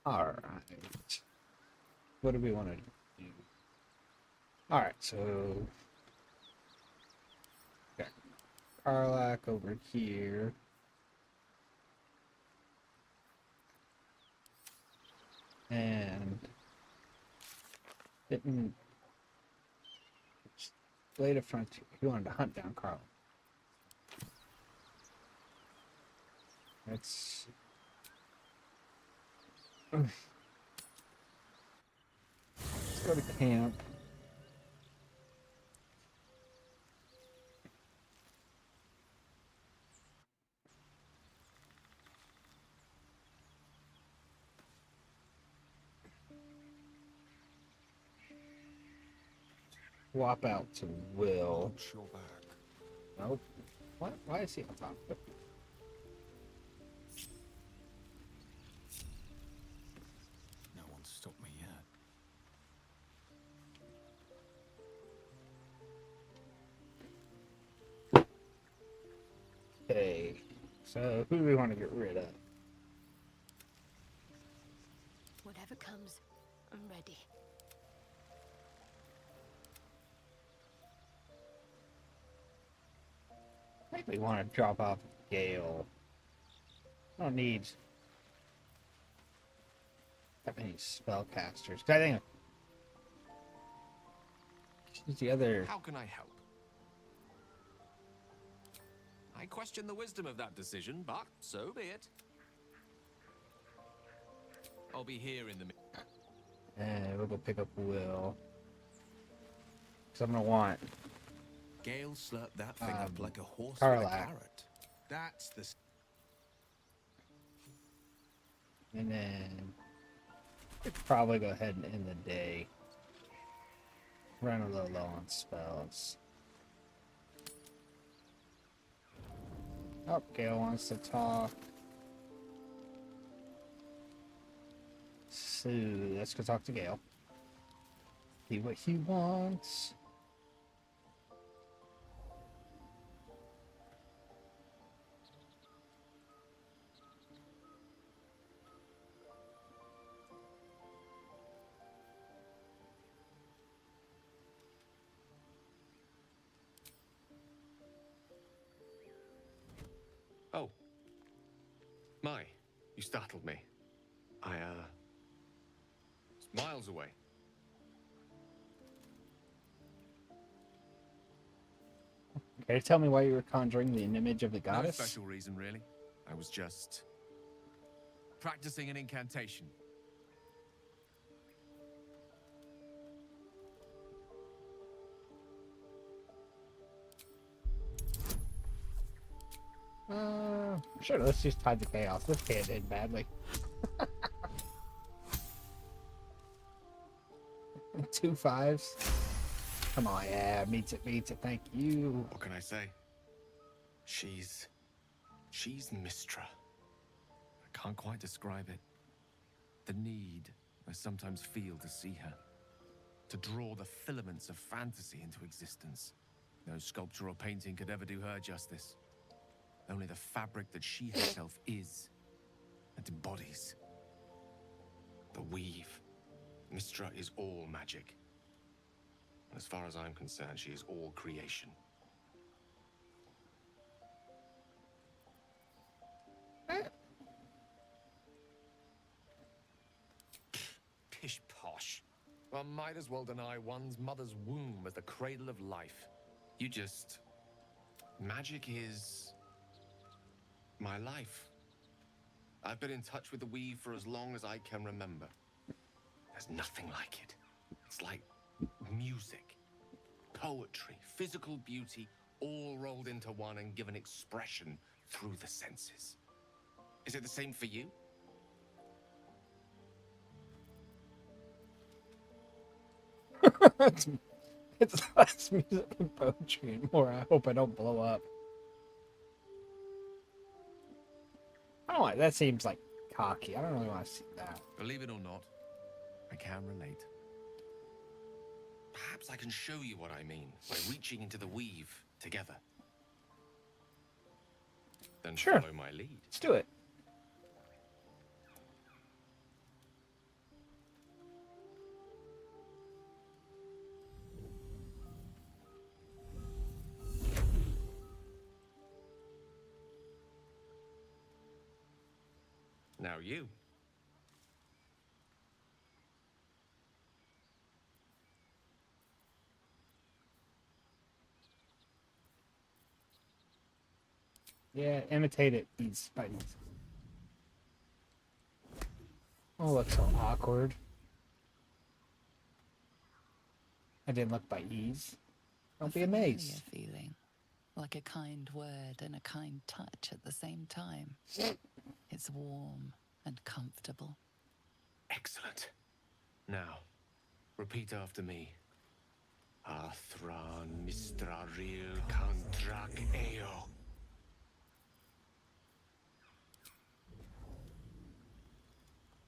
Alright. What do we want to do? Alright, so got Karlak over here. And didn't laid a frontier. He wanted to hunt down Karlak. Let's go to camp. Swap out to Will. Nope. What? Why is he on top? No one's stopped me yet. Okay. So who do we want to get rid of? Whatever comes, I'm ready. I think we want to drop off Gale. I don't need that many spellcasters. I think she's the other. How can I help? I question the wisdom of that decision, but so be it. I'll be here in the minute. And we'll go pick up Will. Because I'm going to want Gale slurped that thing up like a horse Karlak. with a carrot. That's the... And then we'd probably go ahead and end the day. Run a little low on spells. Oh, Gale wants to talk. So let's go talk to Gale. See what he wants. Oh. My, you startled me. I, it's miles away. Okay, tell me why you were conjuring the image of the No goddess? special reason, really. I was just practicing an incantation. Sure, let's just Tide the Chaos. This can't end badly. 2 5s. Come on, yeah, meets it, thank you. What can I say? She's Mistra. I can't quite describe it. The need I sometimes feel to see her. To draw the filaments of fantasy into existence. No sculpture or painting could ever do her justice. Only the fabric that she herself is and embodies. The weave. Mistra is all magic. And as far as I'm concerned, she is all creation. Pish posh. One might as well deny one's mother's womb as the cradle of life. You just... Magic is... my life. I've been in touch with the weave for as long as I can remember. There's nothing like it. It's like music, poetry, physical beauty, all rolled into one and given expression through the senses. Is it the same for you? It's less music and poetry and more. I hope I don't blow up. I don't know, that seems like cocky. I don't really want to see that. Believe it or not, I can relate. Perhaps I can show you what I mean by reaching into the weave together. Then Sure. follow my lead. Let's do it. Now you. Yeah, imitate it. Ease by ease. Oh, look so awkward. I didn't look by ease. Don't be familiar amazed. feeling, like a kind word and a kind touch at the same time. It's warm and comfortable. Excellent. Now, repeat after me. Athran mistraril kantrak eo.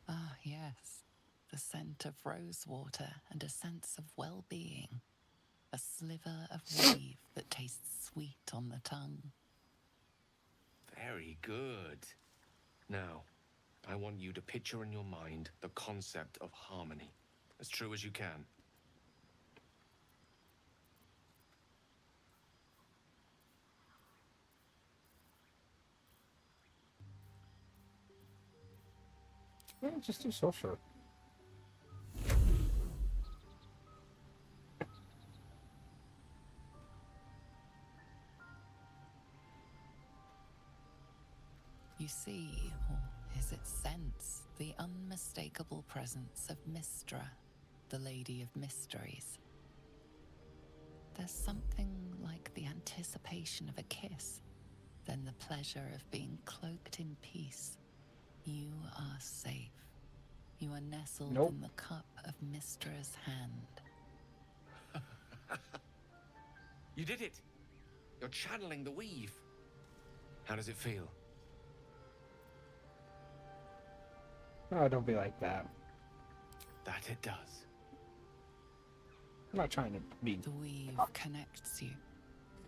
Ah, yes. The scent of rosewater and a sense of well-being. A sliver of weave that tastes sweet on the tongue. Very good. Now, I want you to picture in your mind the concept of harmony, as true as you can. Yeah, just do sorcerer. You see, or is it sense, the unmistakable presence of Mystra, the Lady of Mysteries. There's something like the anticipation of a kiss, then the pleasure of being cloaked in peace. You are safe. You are nestled Nope. in the cup of Mystra's hand. You did it! You're channeling the weave. How does it feel? Oh, don't be like that. That it does. I'm not trying to be. The weave connects you.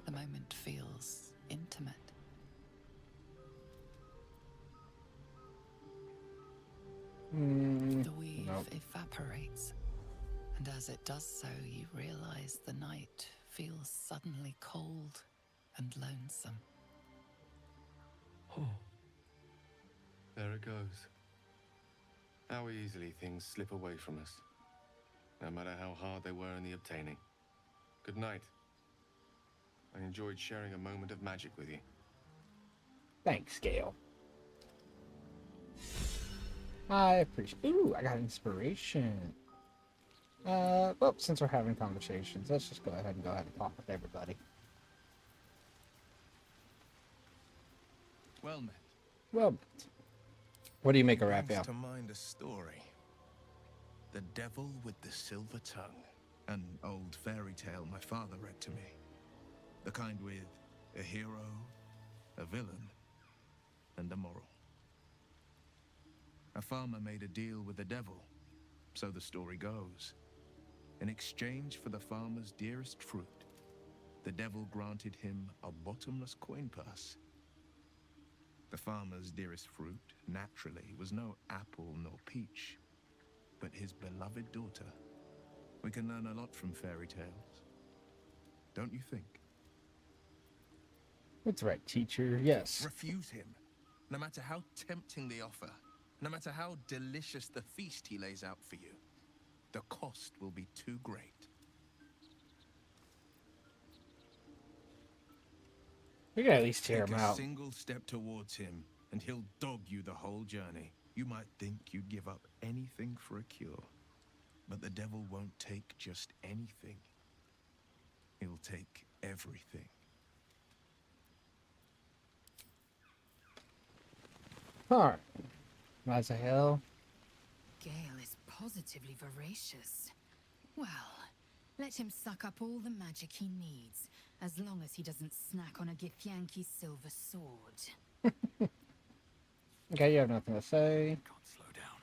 The moment feels intimate. The weave Nope. evaporates, and as it does so, you realize the night feels suddenly cold and lonesome. Oh. There it goes. How easily things slip away from us, no matter how hard they were in the obtaining. Good night. I enjoyed sharing a moment of magic with you. Thanks, Gale. I appreciate. Ooh, I got inspiration. Well, since we're having conversations, let's just go ahead and talk with everybody. Well met. Well, what do you make of Brings Raphael? to mind a story. The Devil with the Silver Tongue. An old fairy tale my father read to me. The kind with a hero, a villain, and a moral. A farmer made a deal with the devil, so the story goes. In exchange for the farmer's dearest fruit, the devil granted him a bottomless coin purse. The farmer's dearest fruit, naturally, was no apple nor peach, but his beloved daughter. We can learn a lot from fairy tales, don't you think? That's right, teacher. Yes. Refuse him, no matter how tempting the offer, no matter how delicious the feast he lays out for you. The cost will be too great. We can at least tear Take him a out. single step towards him, and he'll dog you the whole journey. You might think you'd give up anything for a cure, but the devil won't take just anything. He'll take everything. Alright. Mazael. Gale is positively voracious. Well, let him suck up all the magic he needs, as long as he doesn't snack on a Githyanki silver sword. Okay, you have nothing to say. Can't slow down.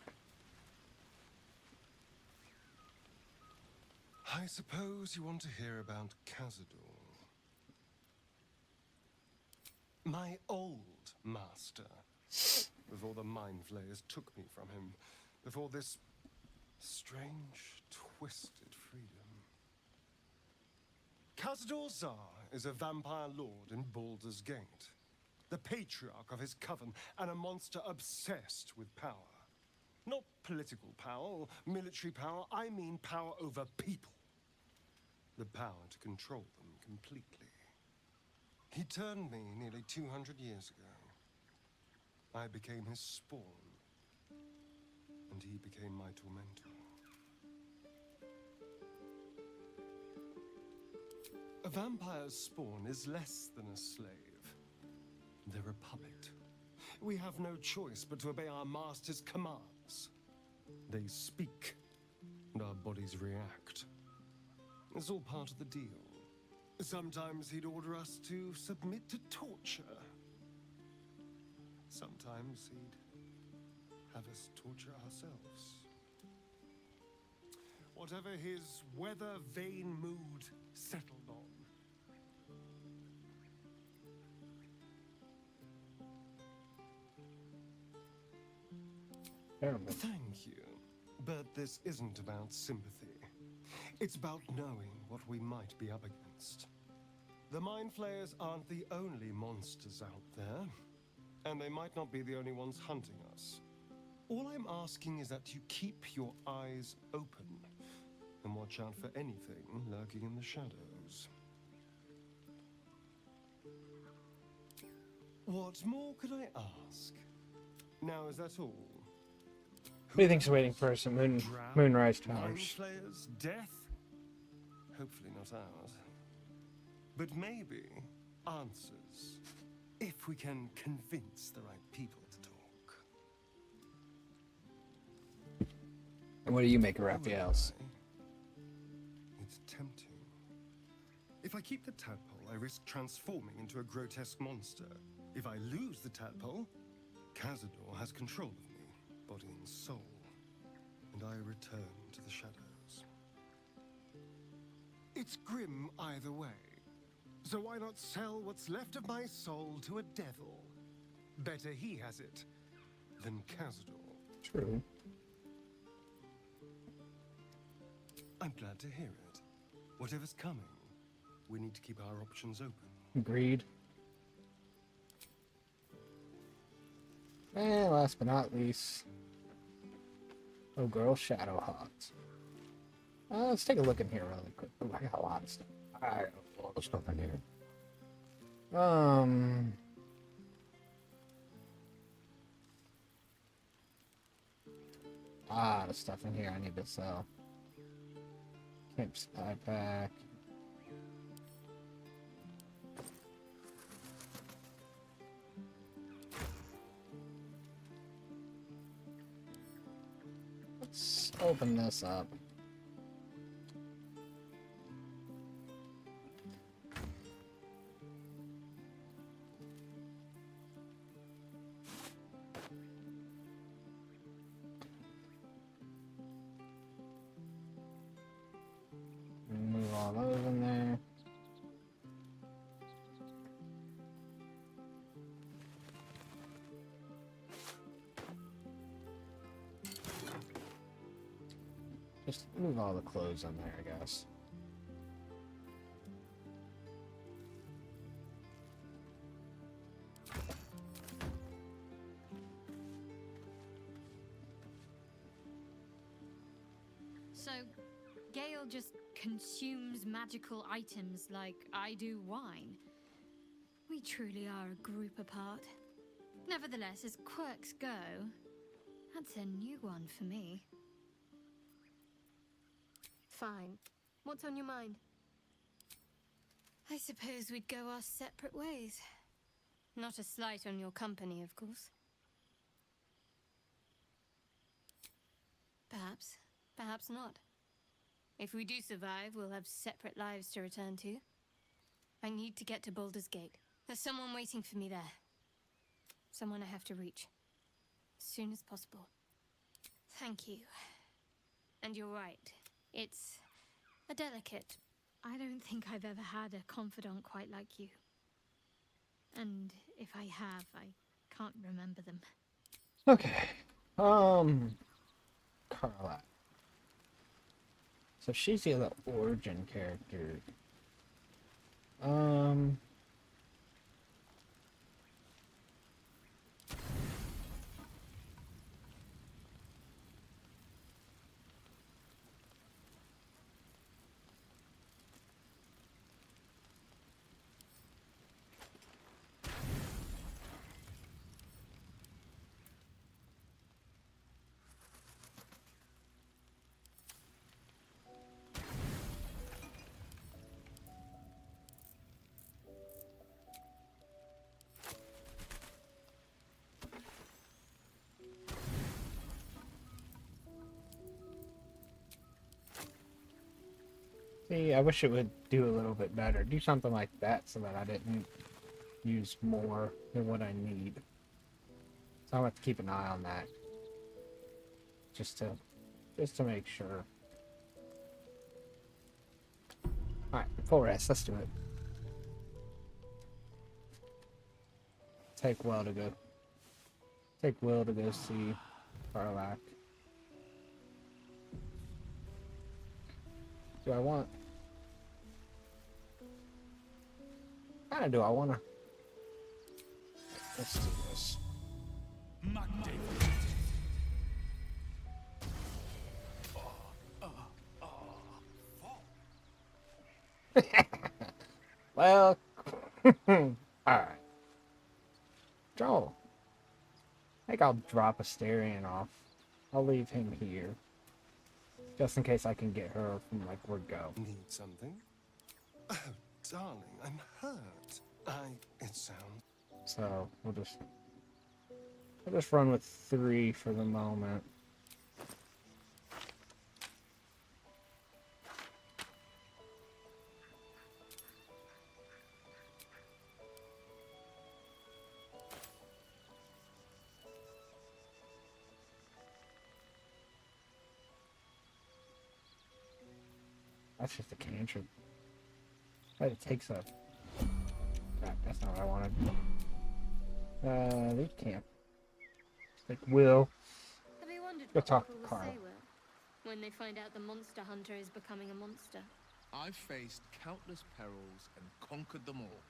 I suppose you want to hear about Cazador. My old master. Before the Mind Flayers took me from him. Before this strange, twisted freedom. Cazador Zar is a vampire lord in Baldur's Gate. the patriarch of his coven, and a monster obsessed with power. Not political power or military power, I mean power over people. The power to control them completely. He turned me nearly 200 years ago. I became his spawn, and he became my tormentor. A vampire's spawn is less than a slave. They're a puppet. We have no choice but to obey our master's commands. They speak, and our bodies react. It's all part of the deal. Sometimes he'd order us to submit to torture. Sometimes he'd have us torture ourselves. Whatever his weather-vane mood settled on. Terrible. Thank you. But this isn't about sympathy. It's about knowing what we might be up against. The Mind Flayers aren't the only monsters out there, and they might not be the only ones hunting us. All I'm asking is that you keep your eyes open and watch out for anything lurking in the shadows. What more could I ask? Now, is that all? What do you think's waiting for us at Moonrise Mind Towers? Flayers' death? Hopefully not ours. But maybe answers, if we can convince the right people to talk. And what do you make of Raphael's? It's tempting. If I keep the tadpole, I risk transforming into a grotesque monster. If I lose the tadpole, Cazador has control of me, body and soul, and I return to the shadows. It's grim either way. So why not sell what's left of my soul to a devil? Better he has it than Cazador. True. I'm glad to hear it. Whatever's coming, we need to keep our options open. Agreed. And last but not least, oh girl, Shadowhawks. Let's take a look in here really quick. Oh, I got a lot of stuff. I got a lot of stuff in here. A lot of stuff in here I need to sell. Camp supply pack. Let's open this up. Move all those in there. Just move all the clothes in there, I guess. So, Gale just consumes magical items like I do wine. We truly are a group apart. Nevertheless, as quirks go, that's a new one for me. Fine. What's on your mind? I suppose we'd go our separate ways. Not a slight on your company, of course. Perhaps. Perhaps not. If we do survive, we'll have separate lives to return to. I need to get to Baldur's Gate. There's someone waiting for me there. Someone I have to reach. As soon as possible. Thank you. And you're right. It's a delicate. I don't think I've ever had a confidant quite like you. And if I have, I can't remember them. Okay. Carla. So she's the other origin character. See, I wish it would do a little bit better. Do something like that so that I didn't use more than what I need. So I'm gonna have to keep an eye on that. Just to make sure. Alright, full rest, let's do it. Take Will to go see Karlak. Do I want? Kinda do I wanna? Let's do this. Well, alright. Joel. I think I'll drop Asterion off. I'll leave him here. Just in case I can get her from, like, where go. Need something? Oh, darling, I'm hurt. It sounds... So, we'll just run with 3 for the moment. That's just a cantrip. But it takes a... Crap, that's not what I wanted. Leave camp. Like, Will. Have you wondered Go what talk people to will Carl. say, Will, when they find out the monster hunter is becoming a monster? I've faced countless perils and conquered them all.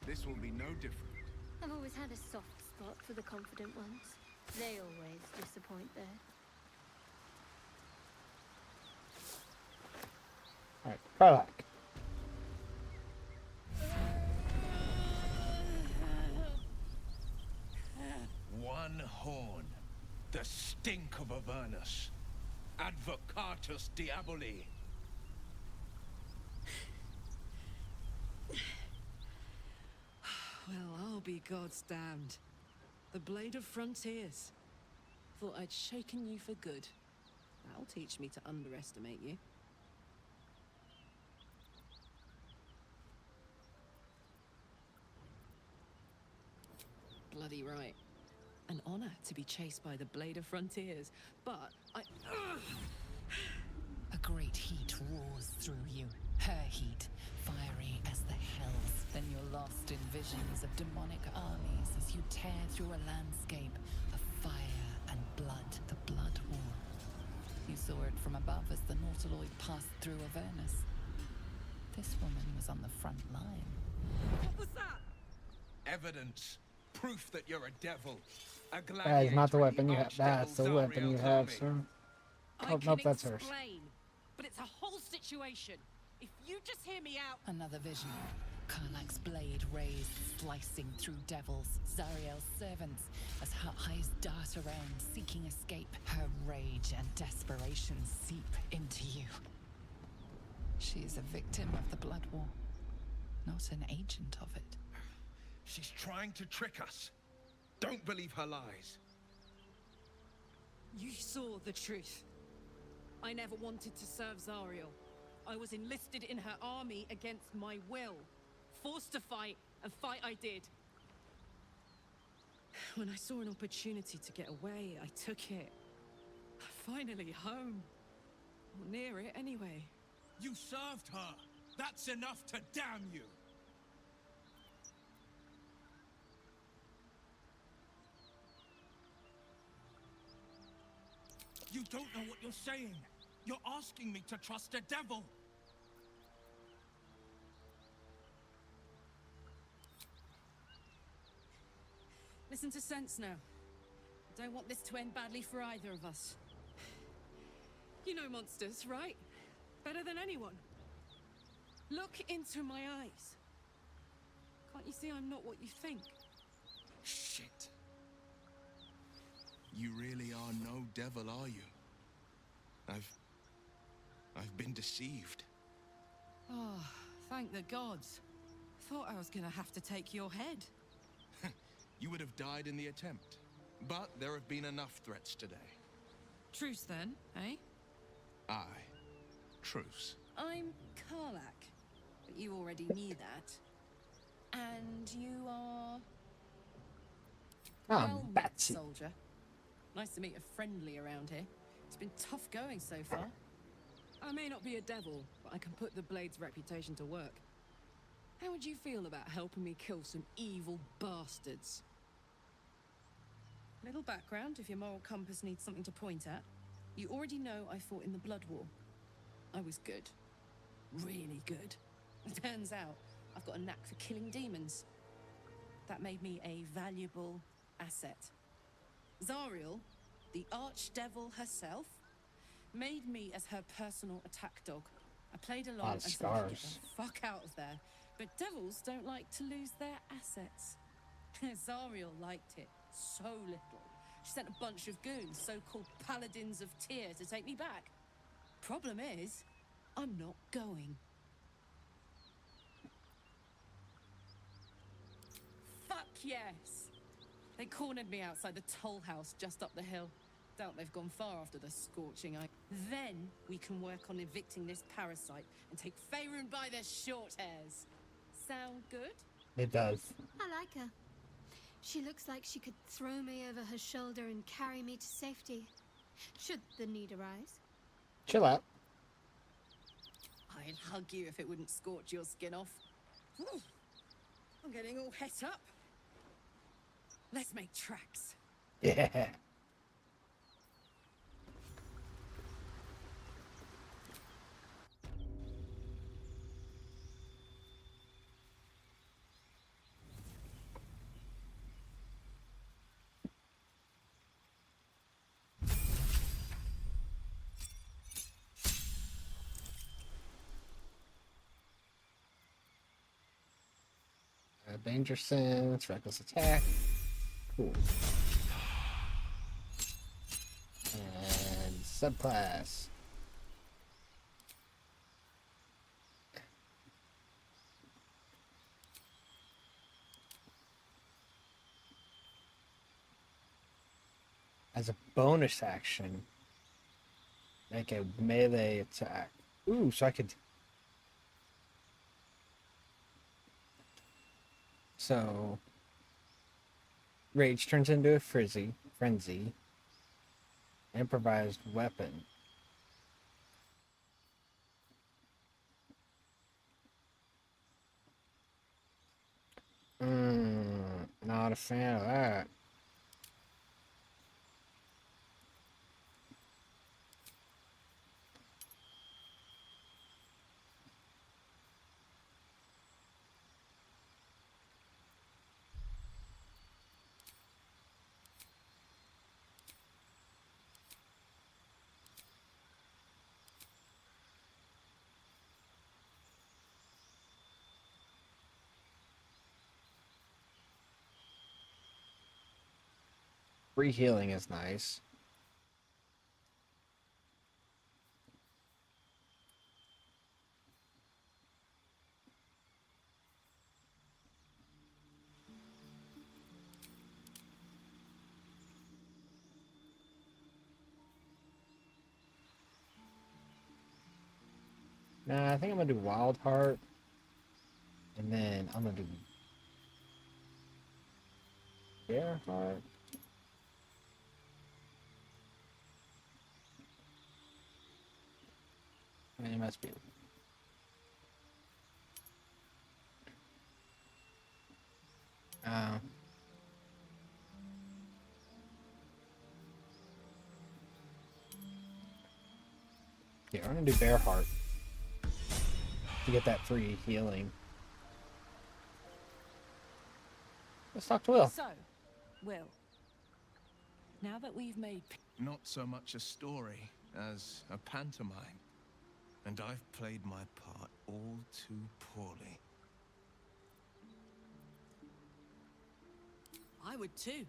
This will be no different. I've always had a soft spot for the confident ones. They always disappoint there. Alright, Karlak. One horn, the stink of Avernus. Advocatus Diaboli. Well, I'll be God's damned. The Blade of Frontiers. Thought I'd shaken you for good. That'll teach me to underestimate you. Bloody right. An honor to be chased by the Blade of Frontiers, but A great heat roars through you, her heat, fiery as the hells. Then you're lost in visions of demonic armies as you tear through a landscape of fire and blood, the Blood War. You saw it from above as the Nautiloid passed through Avernus. This woman was on the front line. what was that? Evidence. Proof that you're a devil. A That is not the gladiator in weapon you have. That's the Archdevil weapon you Zariel's have, army. sir. I Oh, can nope, that's hers. explain, but it's a whole situation. If you just hear me out. Another vision. Karlak's blade raised, slicing through devils, Zariel's servants, as her eyes dart around, seeking escape. Her rage and desperation seep into you. She is a victim of the Blood War, not an agent of it. She's trying to trick us. Don't believe her lies. You saw the truth. I never wanted to serve Zariel. I was enlisted in her army against my will. Forced to fight, and fight I did. When I saw an opportunity to get away, I took it. Finally home. Or near it, anyway. You served her. That's enough to damn you. You don't know what you're saying. You're asking me to trust a devil. Listen to sense now. I don't want this to end badly for either of us. You know monsters, right? Better than anyone. Look into my eyes. Can't you see I'm not what you think? Shit. You really are no devil, are you? I've been deceived. Oh, thank the gods. Thought I was gonna have to take your head. You would have died in the attempt. But there have been enough threats today. Truce then, eh? Aye. Truce. I'm Karlak, but you already knew that. And you are... I'm Well met, Battsy. soldier. Nice to meet a friendly around here. It's been tough going so far. I may not be a devil, but I can put the Blade's reputation to work. How would you feel about helping me kill some evil bastards? Little background if your moral compass needs something to point at. You already know I fought in the Blood War. I was good. Really good. It turns out I've got a knack for killing demons. That made me a valuable asset. Zariel, the archdevil herself, made me as her personal attack dog. I played along of until I could get scars. the fuck out of there. But devils don't like to lose their assets. Zariel liked it so little. She sent a bunch of goons, so-called paladins of Tyr, to take me back. Problem is, I'm not going. Fuck yes! They cornered me outside the toll house just up the hill. Doubt they've gone far after the scorching eye. Then we can work on evicting this parasite and take Faerun by the short hairs. Sound good? It does. I like her. She looks like she could throw me over her shoulder and carry me to safety, should the need arise. Chill out. I'd hug you if it wouldn't scorch your skin off. Whew. I'm getting all het up. Let's make tracks. Yeah. Danger sense, reckless attack. Cool. And subclass. As a bonus action, make a melee attack. Ooh, so I could. So, rage turns into a frenzy, improvised weapon. Not a fan of that. Free healing is nice. Nah, I think I'm gonna do Wild Heart. And then I'm gonna do Bear Heart. I mean, it must be. Yeah, I'm gonna do Bear Heart to get that free healing. Let's talk to Will. So, Will, now that we've made... Not so much a story as a pantomime. And I've played my part all too poorly. I would too.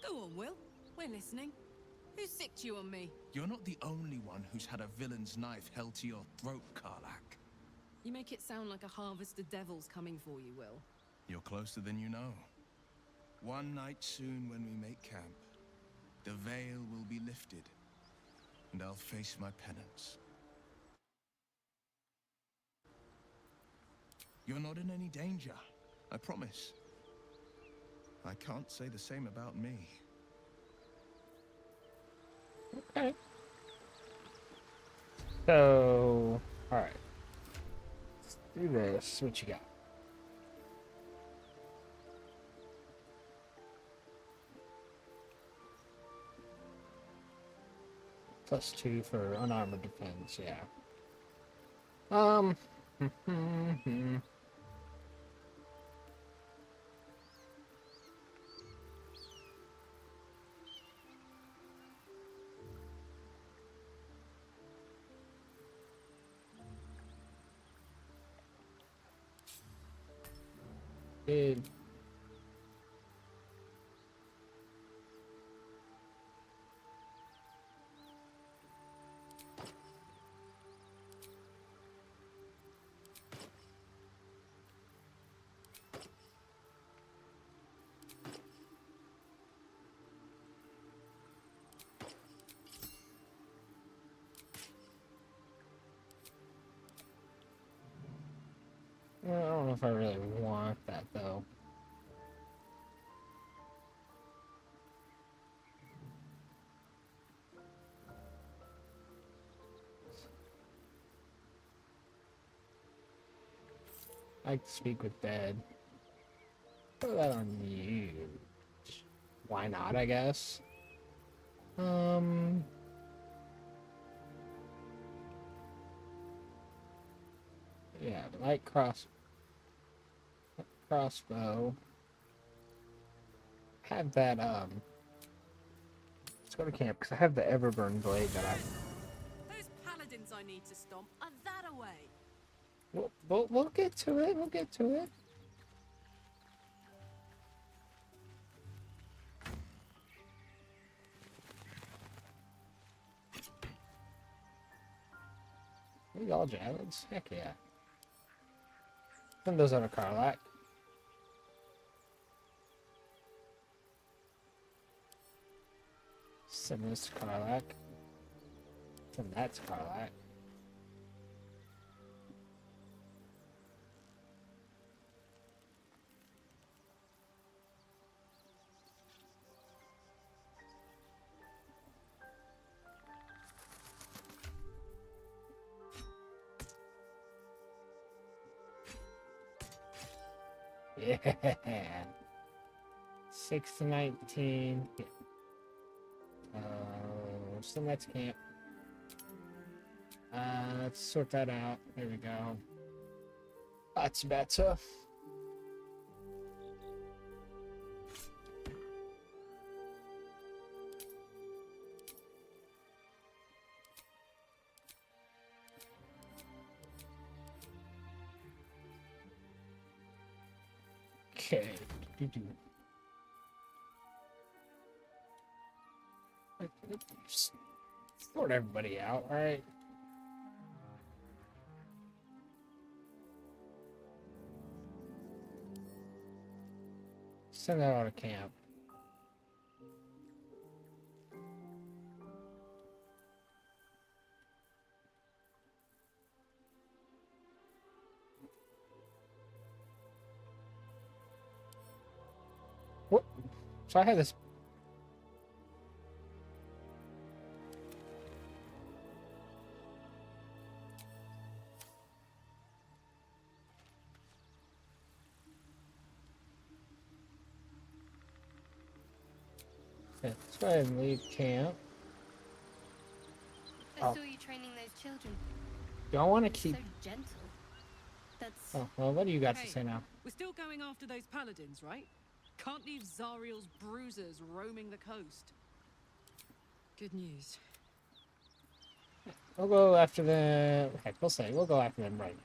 Go on, Will. We're listening. Who sicked you on me? You're not the only one who's had a villain's knife held to your throat, Karlak. You make it sound like a harvest of devils coming for you, Will. You're closer than you know. One night soon when we make camp, the veil will be lifted, and I'll face my penance. You're not in any danger, I promise. I can't say the same about me. Okay. So, alright. Let's do this. What you got? +2 for unarmored defense, yeah. Dude. Well, I don't know if I really want that, though. I like to speak with dead. Put that on you. Why not, I guess? Yeah, light crossbow. Have that, let's go to camp, because I have the Everburn blade that I... Those paladins I need to stomp are that away. We'll get to it, we'll get to it. We all javelins? Heck yeah. Send those on a Carlac. Send this to Carlac. Send that to Carlac. Yeah. 6 to 19. Yeah. Send that to camp. Let's sort that out. There we go. That's better. Okay. Sort everybody out, alright? Send that out of camp. What? So I had this. Okay, let's go ahead and leave camp. I saw you training those children. Do I want to keep... So gentle. That's... Oh, well, what do you got to Hey, say now? we're still going after those paladins, right? Can't leave Zariel's bruisers roaming the coast. Good news. We'll go after the... Heck, we'll say, we'll go after them right now.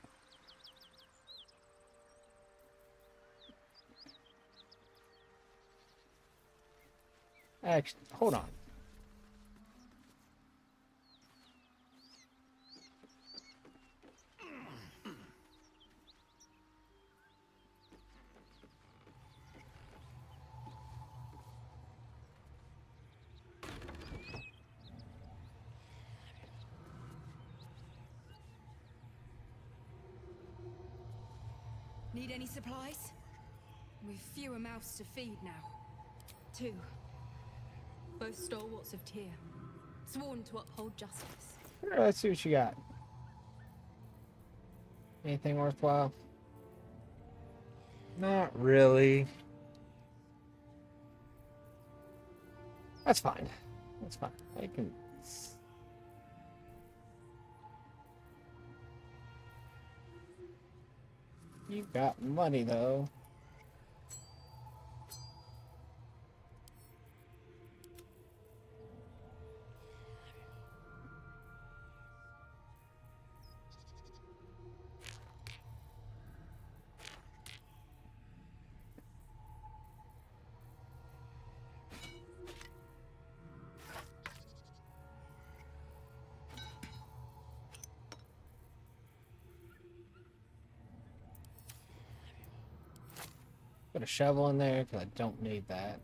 Actually, hold on. Need any supplies? We've fewer mouths to feed now. 2. Both stalwarts of Tyr, sworn to uphold justice. Alright, let's see what you got. Anything worthwhile? Not really. That's fine. That's fine. I can... You got money, though. Put a shovel in there because I don't need that.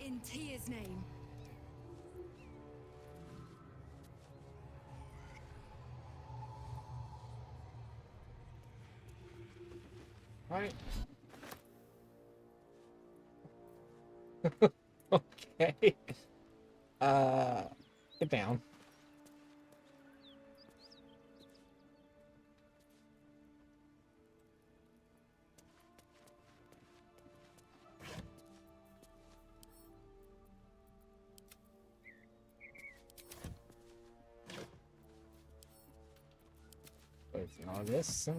In Tyr's name. Right. Okay. Get down. With all this.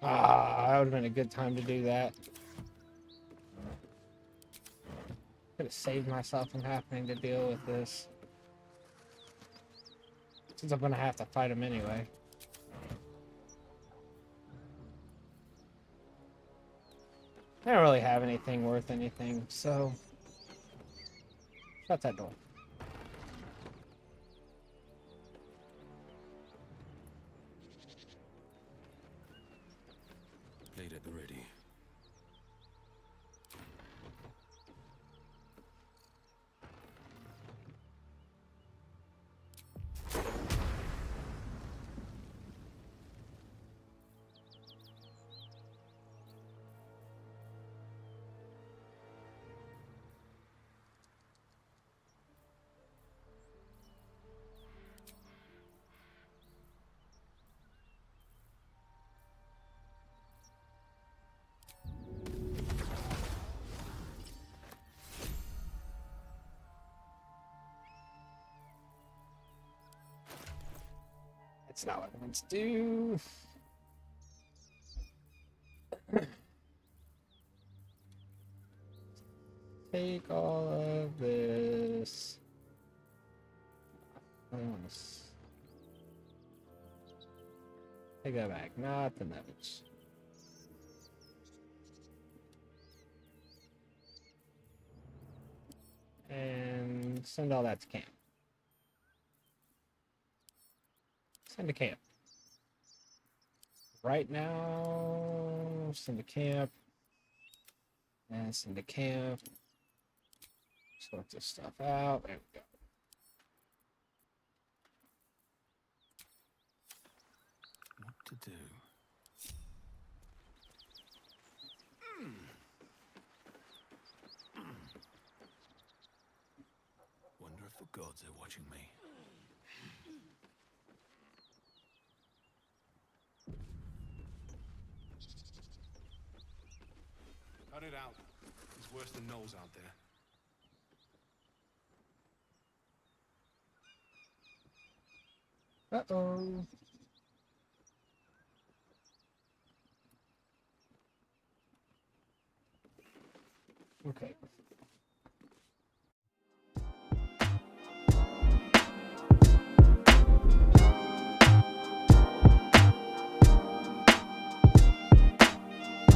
Ah, that would have been a good time to do that. Could have saved myself from having to deal with this. Since I'm gonna have to fight him anyway. I don't really have anything worth anything, so... Shut that door. Blade at the ready. That's not what I want to do. Take all of this. I don't want to take that back. Not the notes. And send all that to camp. Send to camp. Right now, send to camp. And send to camp. Sort this stuff out. There we go. What to do? Wonder if the gods are watching me. Cut it out. It's worse than Knowles out there. Uh-oh. Okay.